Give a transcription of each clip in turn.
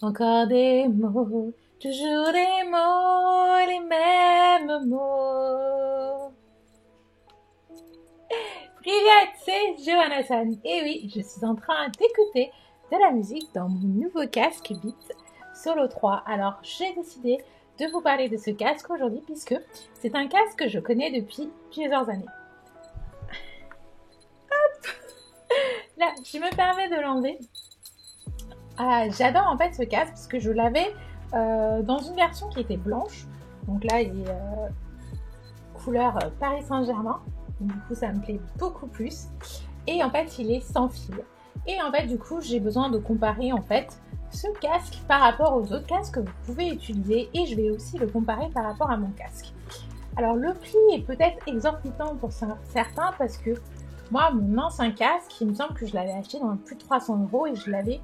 Encore des mots, toujours des mots, les mêmes mots. Привет, c'est Johanna San. Et oui, je suis en train d'écouter de la musique dans mon nouveau casque Beats Solo 3. Alors, j'ai décidé de vous parler de ce casque aujourd'hui puisque c'est un casque que je connais depuis plusieurs années. Hop là, je me permets de l'enlever. J'adore en fait ce casque parce que je l'avais dans une version qui était blanche. Donc là, il est couleur Paris Saint-Germain. Du coup, ça me plaît beaucoup plus. Et en fait, il est sans fil. Et en fait, du coup, j'ai besoin de comparer en fait ce casque par rapport aux autres casques que vous pouvez utiliser. Et je vais aussi le comparer par rapport à mon casque. Alors, le prix est peut-être exorbitant pour certains parce que moi, mon ancien casque, il me semble que je l'avais acheté dans plus de 300 € et je l'avais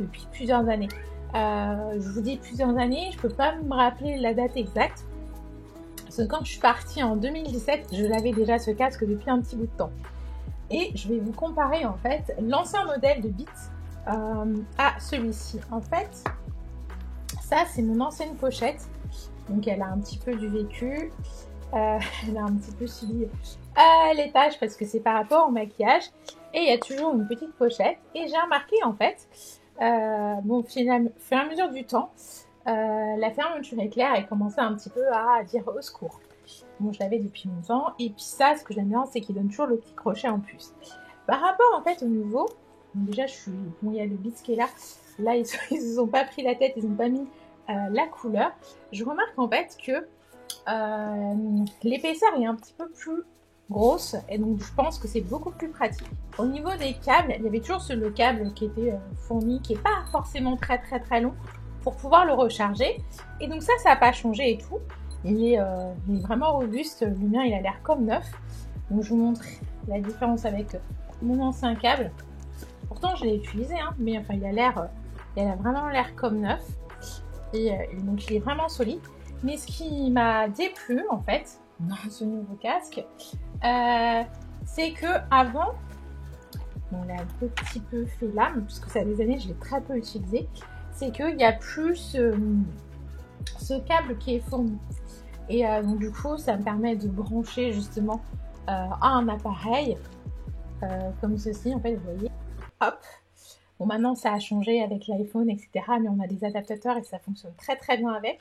depuis plusieurs années. Je vous dis plusieurs années, je peux pas me rappeler la date exacte. Parce que quand je suis partie en 2017, je l'avais déjà ce casque depuis un petit bout de temps. Et je vais vous comparer en fait l'ancien modèle de Beats à celui-ci. En fait, ça c'est mon ancienne pochette. Donc elle a un petit peu du vécu. Elle a un petit peu subi les tâches parce que c'est par rapport au maquillage. Et il y a toujours une petite pochette. Et j'ai remarqué en fait, bon, au fur et à mesure du temps, la fermeture éclair et commençait un petit peu à dire au secours. Bon, je l'avais depuis longtemps. Et puis ça, ce que j'aime bien, c'est qu'il donne toujours le petit crochet en plus. Par rapport en fait au nouveau, déjà bon, il y a le Beats qui est là. Là, ils se sont pas pris la tête, ils n'ont pas mis la couleur. Je remarque en fait que l'épaisseur est un petit peu plus grosse et donc je pense que c'est beaucoup plus pratique. Au niveau des câbles, il y avait toujours le câble qui était fourni, qui n'est pas forcément très long pour pouvoir le recharger. Et donc ça n'a pas changé et tout. Il est vraiment robuste. Le mien, il a l'air comme neuf. Donc je vous montre la différence avec mon ancien câble. Pourtant, je l'ai utilisé, hein, mais enfin, il a vraiment l'air comme neuf. Et donc, il est vraiment solide. Mais ce qui m'a déplu, en fait, dans ce nouveau casque, c'est que avant, on l'a un petit peu fait l'âme, puisque ça a des années, je l'ai très peu utilisé, c'est qu'il n'y a plus ce câble qui est fourni. Et donc du coup, ça me permet de brancher justement à un appareil comme ceci, en fait, vous voyez. Hop. Bon, maintenant, ça a changé avec l'iPhone, etc. Mais on a des adaptateurs et ça fonctionne très bien avec.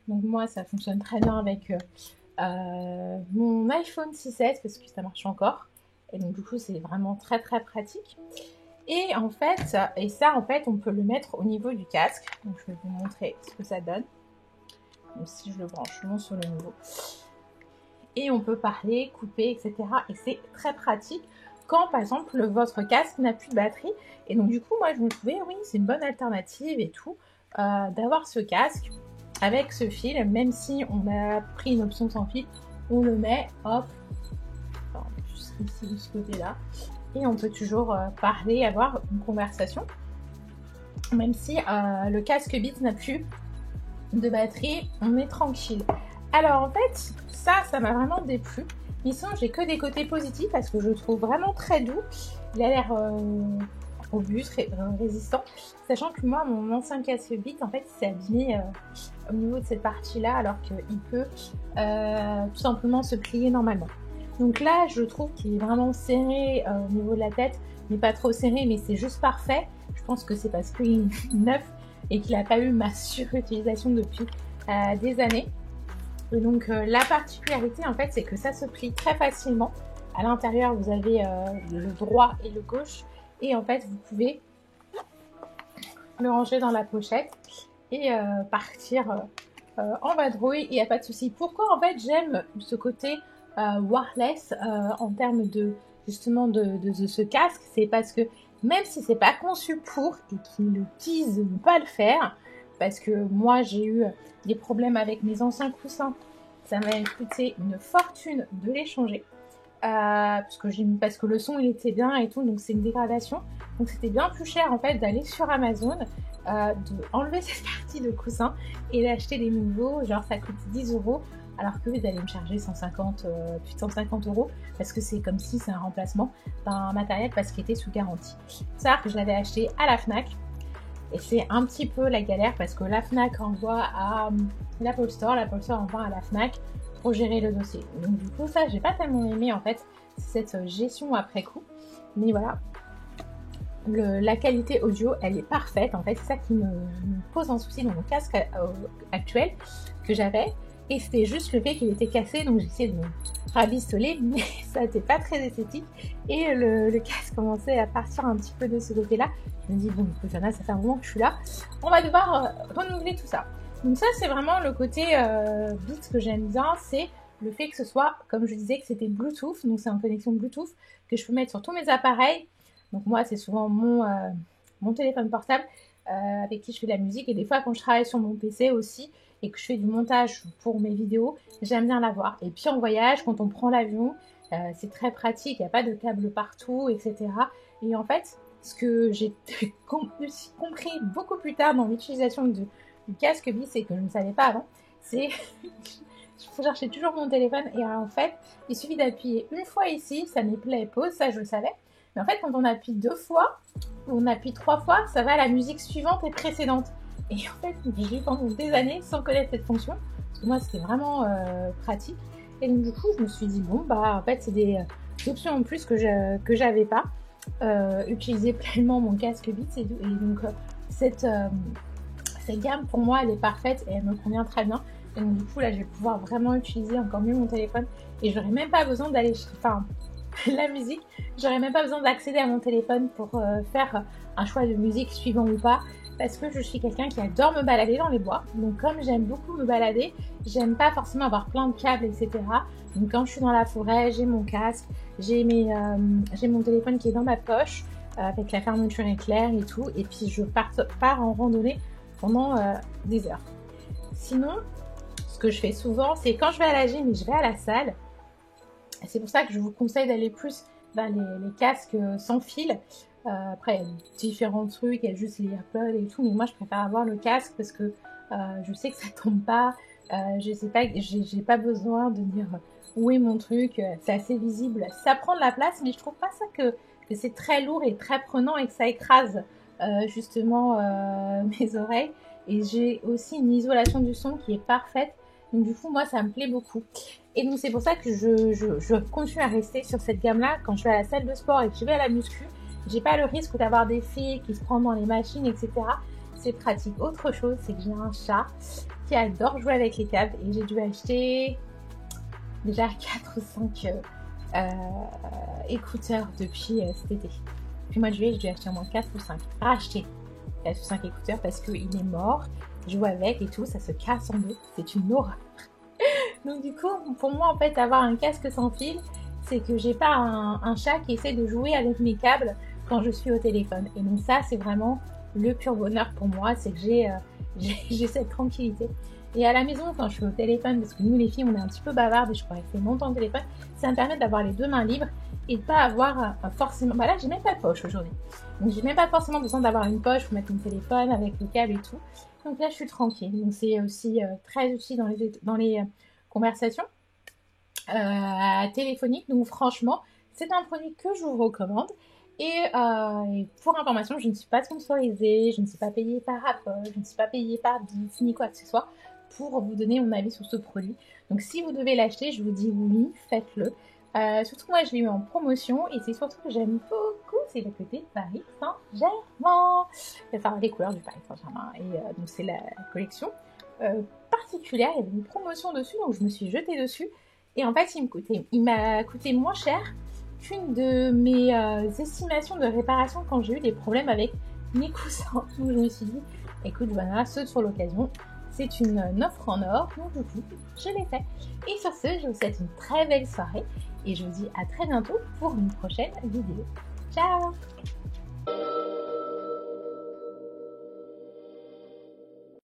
Donc moi, ça fonctionne très bien avec mon iPhone 6S parce que ça marche encore. Et donc du coup, c'est vraiment très pratique. Et en fait, on peut le mettre au niveau du casque. Donc je vais vous montrer ce que ça donne. Donc si je le branche, je monte sur le nouveau. Et on peut parler, couper, etc. Et c'est très pratique quand, par exemple, votre casque n'a plus de batterie. Et donc du coup, moi, je me trouvais, oui, c'est une bonne alternative et tout, d'avoir ce casque avec ce fil, même si on a pris une option sans fil, on le met, hop, juste ici de ce côté-là, et on peut toujours parler, avoir une conversation, même si le casque Beats n'a plus de batterie, on est tranquille. Alors en fait, ça m'a vraiment déplu. Mais sinon, j'ai que des côtés positifs parce que je le trouve vraiment très doux. Il a l'air robuste, résistant. Sachant que moi, mon ancien casque Beats, en fait, il s'est abîmé au niveau de cette partie-là, alors qu'il peut tout simplement se plier normalement. Donc là, je trouve qu'il est vraiment serré au niveau de la tête, mais pas trop serré, mais c'est juste parfait. Je pense que c'est parce qu'il est neuf et qu'il n'a pas eu ma surutilisation depuis des années. Et donc la particularité en fait, c'est que ça se plie très facilement. À l'intérieur, vous avez le droit et le gauche. Et en fait, vous pouvez le ranger dans la pochette et partir en vadrouille. Il n'y a pas de souci. Pourquoi en fait j'aime ce côté wireless en termes de justement de ce casque? C'est parce que même si c'est pas conçu pour et qu'ils le disent de ne pas le faire, parce que moi j'ai eu des problèmes avec mes anciens coussins, ça m'a coûté une fortune de les changer. Parce que le son il était bien et tout, donc c'est une dégradation. Donc c'était bien plus cher en fait d'aller sur Amazon, de enlever cette partie de coussin et d'acheter des nouveaux, genre ça coûte 10 €, alors que vous allez me charger 150, plus de 150 € parce que c'est comme si c'est un remplacement d'un matériel parce qu'il était sous garantie. C'est ça que je l'avais acheté à la Fnac. Et c'est un petit peu la galère parce que la Fnac envoie à l'Apple Store envoie à la Fnac pour gérer le dossier. Donc du coup ça j'ai pas tellement aimé en fait, cette gestion après coup. Mais voilà, la qualité audio elle est parfaite en fait, c'est ça qui me pose un souci dans mon casque actuel que j'avais. Et c'était juste le fait qu'il était cassé, donc j'ai essayé de me rabistoler, mais ça n'était pas très esthétique. Et le casque commençait à partir un petit peu de ce côté-là. Je me dis, bon, écoute, Anna, ça fait un moment que je suis là. On va devoir renouveler tout ça. Donc ça, c'est vraiment le côté Beats que j'aime bien. C'est le fait que ce soit, comme je disais, que c'était Bluetooth. Donc c'est en connexion Bluetooth que je peux mettre sur tous mes appareils. Donc moi, c'est souvent mon téléphone portable avec qui je fais de la musique. Et des fois, quand je travaille sur mon PC aussi, et que je fais du montage pour mes vidéos, j'aime bien l'avoir. Et puis en voyage, quand on prend l'avion, c'est très pratique, il n'y a pas de câble partout, etc. Et en fait, ce que j'ai compris beaucoup plus tard dans l'utilisation du casque Beats et que je ne savais pas avant, c'est je cherchais toujours mon téléphone et en fait, il suffit d'appuyer une fois ici, ça met play, pause, ça je le savais. Mais en fait, quand on appuie 2 fois, ou on appuie 3 fois, ça va à la musique suivante et précédente. Et en fait, j'ai eu pendant des années sans connaître cette fonction, parce que moi c'était vraiment pratique. Et donc du coup, je me suis dit bon bah en fait c'est des options en plus que j'avais pas. Utiliser pleinement mon casque Beats et donc cette gamme pour moi elle est parfaite et elle me convient très bien. Et donc du coup là je vais pouvoir vraiment utiliser encore mieux mon téléphone et j'aurais même pas besoin d'aller, la musique, j'aurais même pas besoin d'accéder à mon téléphone pour faire un choix de musique suivant ou pas. Parce que je suis quelqu'un qui adore me balader dans les bois. Donc comme j'aime beaucoup me balader, j'aime pas forcément avoir plein de câbles, etc. Donc quand je suis dans la forêt, j'ai mon casque, j'ai mon téléphone qui est dans ma poche, avec la fermeture éclair et tout. Et puis je pars en randonnée pendant des heures. Sinon, ce que je fais souvent, c'est quand je vais à la gym et je vais à la salle. C'est pour ça que je vous conseille d'aller plus dans les casques sans fil. Après, il y a différents trucs, il y a juste les AirPods et tout, mais moi je préfère avoir le casque parce que je sais que ça tombe pas, je sais pas, j'ai pas besoin de dire où est mon truc, c'est assez visible, ça prend de la place, mais je trouve pas ça que c'est très lourd et très prenant et que ça écrase justement mes oreilles. Et j'ai aussi une isolation du son qui est parfaite, donc du coup moi ça me plaît beaucoup. Et donc c'est pour ça que je continue à rester sur cette gamme-là quand je vais à la salle de sport et que je vais à la muscu. J'ai pas le risque d'avoir des filles qui se prennent dans les machines, etc. C'est pratique. Autre chose, c'est que j'ai un chat qui adore jouer avec les câbles et j'ai dû acheter déjà 4 ou 5 écouteurs depuis cet été. Depuis le mois de juillet, j'ai dû acheter au moins 4 ou 5. Racheter 4 ou 5 écouteurs parce qu'il est mort. Je joue avec et tout, ça se casse en deux. C'est une horreur. Donc du coup, pour moi, en fait, avoir un casque sans fil, c'est que j'ai pas un chat qui essaie de jouer avec mes câbles quand je suis au téléphone. Et donc ça, c'est vraiment le pur bonheur pour moi, c'est que j'ai cette tranquillité. Et à la maison, quand je suis au téléphone, parce que nous les filles, on est un petit peu bavardes et je pourrais rester longtemps au téléphone, ça me permet d'avoir les 2 mains libres et de pas avoir forcément... Bah là, j'ai même pas de poche aujourd'hui. Donc j'ai même pas forcément besoin d'avoir une poche pour mettre mon téléphone avec le câble et tout. Donc là, je suis tranquille. Donc c'est aussi très utile dans les conversations téléphoniques. Donc franchement, c'est un produit que je vous recommande. Et pour information, je ne suis pas sponsorisée, je ne suis pas payée par Apple, je ne suis pas payée par Beats, ni quoi que ce soit, pour vous donner mon avis sur ce produit. Donc si vous devez l'acheter, je vous dis oui, faites-le. Surtout moi, je l'ai eu en promotion, et c'est surtout que j'aime beaucoup, c'est le côté Paris Saint-Germain. Enfin, les couleurs du Paris Saint-Germain. Et donc c'est la collection particulière, il y avait une promotion dessus, donc je me suis jetée dessus. Et en fait, il m'a coûté moins cher qu'une de mes estimations de réparation quand j'ai eu des problèmes avec mes coussins. Donc je me suis dit, écoute voilà, saute sur l'occasion, c'est une offre en or, donc du coup, je l'ai fait. Et sur ce, je vous souhaite une très belle soirée et je vous dis à très bientôt pour une prochaine vidéo. Ciao!